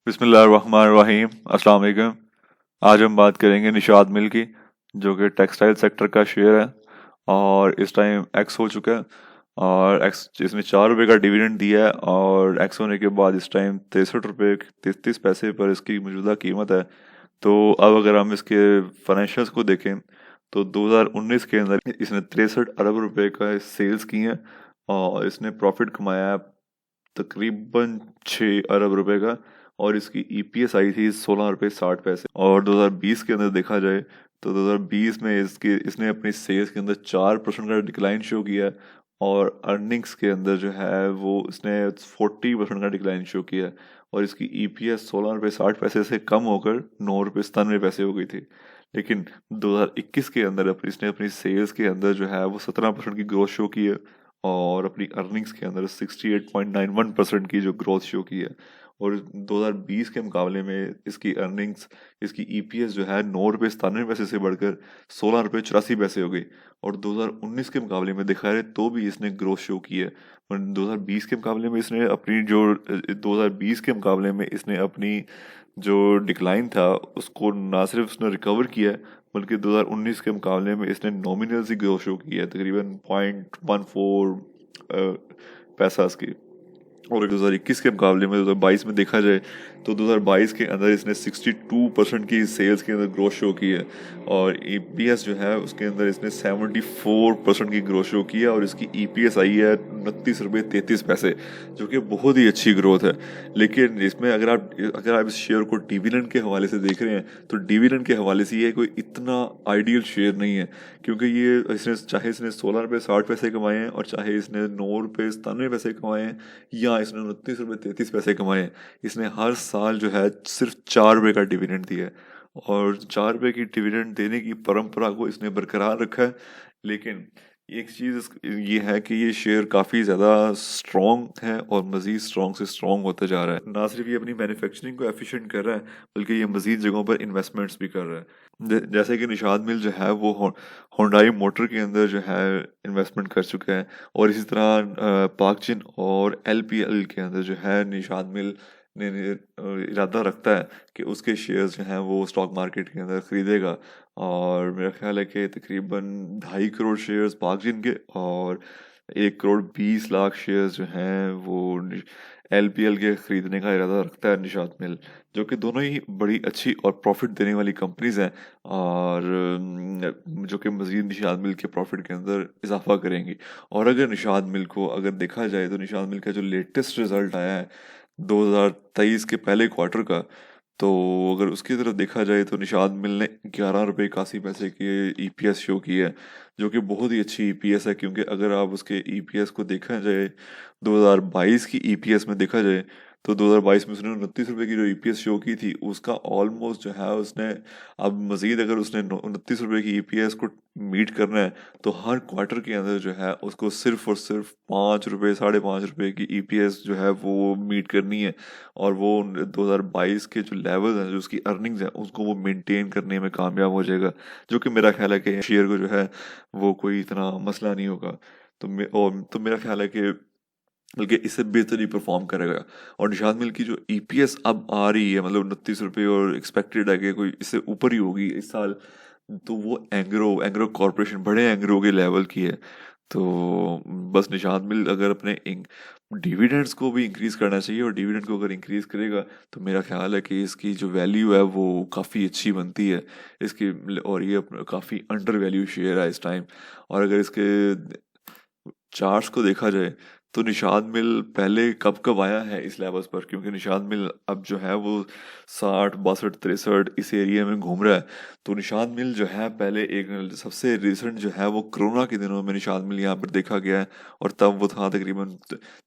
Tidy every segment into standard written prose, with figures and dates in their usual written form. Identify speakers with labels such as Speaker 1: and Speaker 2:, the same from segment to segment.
Speaker 1: बिस्मिल्लाहिर्रहमानिर्रहीम। अस्सलाम वालेकुम। आज हम बात करेंगे निशात मिल की, जो कि टेक्सटाइल सेक्टर का शेयर है और इस टाइम एक्स हो चुका है। और एक्स इसने 4 रुपये का डिविडेंड दिया है और एक्स होने के बाद इस टाइम 63 रुपये 33 पैसे पर इसकी मौजूदा कीमत है। तो अब अगर हम इसके फाइनेंशियल्स को देखें तो 2019 के अंदर इसने 63 अरब रुपए का सेल्स की हैं और इसने प्रॉफिट कमाया है तकरीबन 6 अरब रुपए का। और इसकी ईपीएस आई थी 16 रुपये 60 पैसे। और 2020 के अंदर देखा जाए तो 2020 में इसने अपनी सेल्स के अंदर 4% का डिक्लाइन शो किया है और अर्निंग्स के अंदर जो है वो इसने 40% का डिक्लाइन शो किया है। और इसकी ईपीएस 16 रुपये 60 पैसे से कम होकर 9 रुपये 97 पैसे हो गई थी। लेकिन 2021 के अंदर इसने अपनी सेल्स के अंदर जो है वो 17% की ग्रोथ शो की है और अपनी अर्निंग्स के अंदर 68.91% की जो ग्रोथ शो की है। और 2020 के मुकाबले में इसकी अर्निंग्स, इसकी ईपीएस जो है 9 रुपये 97 पैसे से बढ़कर 16 रुपये 84 पैसे हो गई। और 2019 के मुकाबले में देखा जाए तो भी इसने ग्रोथ शो की है। और 2020 के मुकाबले में इसने अपनी जो 2020 के मुकाबले में इसने अपनी जो डिक्लाइन था उसको ना सिर्फ उसने रिकवर किया है बल्कि 2019 के मुकाबले में इसने नॉमिनल सी ग्रोथ शो की है, तकरीबन 0.14 पैसा की। और 2021 के मुकाबले में 2022 में देखा जाए तो 2022 के अंदर इसने 62% की सेल्स के अंदर ग्रोथ शो की है और ईपीएस जो है उसके अंदर इसने 74% की ग्रोथ शो की है और इसकी ईपीएस आई है 29 रुपये 33 पैसे, जो कि बहुत ही अच्छी ग्रोथ है। लेकिन इसमें अगर आप इस शेयर को डिविडेंड के हवाले से देख रहे हैं तो डिविडेंड के हवाले से ये कोई इतना आइडियल शेयर नहीं है, क्योंकि चाहे इसने 16 रुपये 60 पैसे कमाए हैं और चाहे इसने 9 रुपये 97 पैसे कमाए हैं या इसने 29 रुपये 33 पैसे कमाए हैं, इसने हर साल जो है सिर्फ 4 रुपये का डिविडेंड दिया है। और 4 रुपये की डिविडेंड देने की परंपरा को इसने बरकरार रखा है। लेकिन एक चीज़ ये है कि ये शेयर काफ़ी ज़्यादा स्ट्रॉन्ग है और मज़ीद स्ट्रॉन्ग से स्ट्रॉन्ग होता जा रहा है। ना सिर्फ ये अपनी मैन्युफैक्चरिंग को एफिशिएंट कर रहा है बल्कि ये मज़ीद जगहों पर इन्वेस्टमेंट्स भी कर रहा है। जैसे कि निशात मिल जो है वो होंडाई मोटर के अंदर जो है इन्वेस्टमेंट कर चुका है और इसी तरह पाकचिन और एलपीएल के अंदर जो है निशात मिल ने इरादा रखता है कि उसके शेयर्स जो हैं वो स्टॉक मार्केट के अंदर खरीदेगा। और मेरा ख्याल है कि तकरीबन 2.5 करोड़ शेयर्स पाकजिन के और 1 करोड़ 20 लाख शेयर्स जो हैं वो एलपीएल के खरीदने का इरादा रखता है निशात मिल, जो कि दोनों ही बड़ी अच्छी और प्रॉफिट देने वाली कंपनीज हैं और जो कि मज़ीद निशात मिल के प्रॉफिट के अंदर इजाफा करेंगी। और अगर निशात मिल को अगर देखा जाए तो निशात मिल का जो लेटेस्ट रिजल्ट आया है 2023 के पहले क्वार्टर का, तो अगर उसकी तरफ देखा जाए तो निशात मिल ने 11 रुपये 81 पैसे की ईपीएस शो की है, जो कि बहुत ही अच्छी ईपीएस है। क्योंकि अगर आप उसके ईपीएस को देखा जाए 2022 की ईपीएस में देखा जाए तो 2022 में उसने 29 रुपये की जो ईपीएस शो की थी उसका ऑलमोस्ट जो है उसने अब मज़ीद अगर उसने 29 रुपये की ईपीएस को मीट करना है तो हर क्वार्टर के अंदर जो है उसको सिर्फ और सिर्फ 5 रुपये 5.5 रुपये की ईपीएस जो है वो मीट करनी है। और वो 2022 के जो लेवल हैं, जो उसकी अर्निंग्स हैं, उसको वो मेंटेन करने में कामयाब हो जाएगा, जो कि मेरा ख्याल है कि शेयर को जो है वो कोई इतना मसला नहीं होगा। तो मेरा ख्याल है कि बल्कि इससे बेहतर ही परफॉर्म करेगा। और निशात मिल की जो ईपीएस अब आ रही है मतलब 29 रुपये और एक्सपेक्टेड है कि कोई इससे ऊपर ही होगी इस साल, तो वो एंग्रो कॉरपोरेशन बड़े एंग्रो के लेवल की है। तो बस निशात मिल अगर अपने डिविडेंड्स को भी इंक्रीज करना चाहिए और डिविडेंड को अगर इंक्रीज करेगा तो मेरा ख्याल है कि इसकी जो वैल्यू है वो काफ़ी अच्छी बनती है इसकी। और ये काफ़ी अंडर वैल्यू शेयर है इस टाइम। और अगर इसके चार्ट्स को देखा जाए तो निशात मिल पहले कब कब आया है इस लेवल्स पर, क्योंकि निशात मिल अब जो है वो 60 62 63 इस एरिया में घूम रहा है। तो निशात मिल जो है पहले एक सबसे रिसेंट जो है वो कोरोना के दिनों में निशात मिल यहाँ पर देखा गया है और तब वो था तकरीबन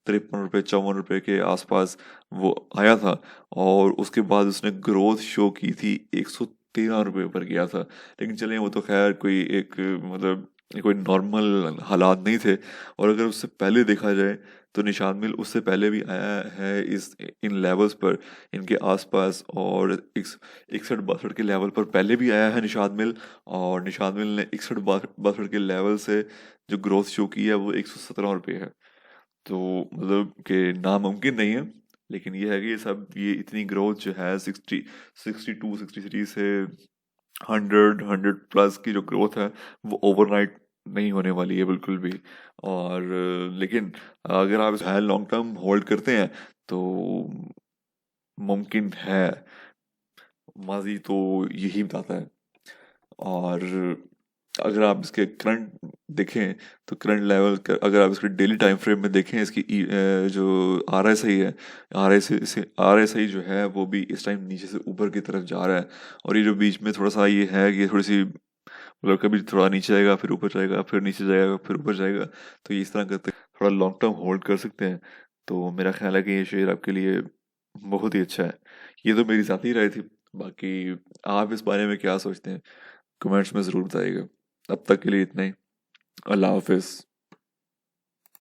Speaker 1: 53 रुपये 54 रुपये के आसपास वो आया था। और उसके बाद उसने ग्रोथ शो की थी 113 रुपये पर गया था। लेकिन चलें वो तो खैर कोई एक मतलब कोई नॉर्मल हालात नहीं थे। और अगर उससे पहले देखा जाए तो निशात मिल उससे पहले भी आया है इन लेवल्स पर, इनके आसपास, और 61 62 के लेवल पर पहले भी आया है निशात मिल। और निशात मिल ने 61 62 के लेवल से जो ग्रोथ शो की है वो 117 रुपये है। तो मतलब कि नामुमकिन नहीं है, लेकिन ये है कि ये इतनी ग्रोथ जो है 60 62 63 से 100 प्लस की जो ग्रोथ है वो ओवरनाइट नहीं होने वाली है बिल्कुल भी। और लेकिन अगर आप इसे लॉन्ग टर्म होल्ड करते हैं तो मुमकिन है, माजी तो यही बताता है। और अगर आप इसके करंट देखें तो करंट लेवल अगर आप इसके डेली टाइम फ्रेम में देखें इसकी जो RSI है, RSI जो है वो भी इस टाइम नीचे से ऊपर की तरफ जा रहा है। और ये जो बीच में थोड़ा सा ये है कि थोड़ी सी मतलब कभी थोड़ा नीचे जाएगा फिर ऊपर जाएगा फिर नीचे जाएगा फिर ऊपर जाएगा, तो ये इस तरह करते थोड़ा लॉन्ग टर्म होल्ड कर सकते हैं। तो मेरा ख्याल है कि ये शेयर आपके लिए बहुत ही अच्छा है। ये तो मेरी ज़ाती राय थी, बाकी आप इस बारे में क्या सोचते हैं कमेंट्स में ज़रूर बताइएगा। अब तक के लिए इतना ही। अल्लाह हाफिज़।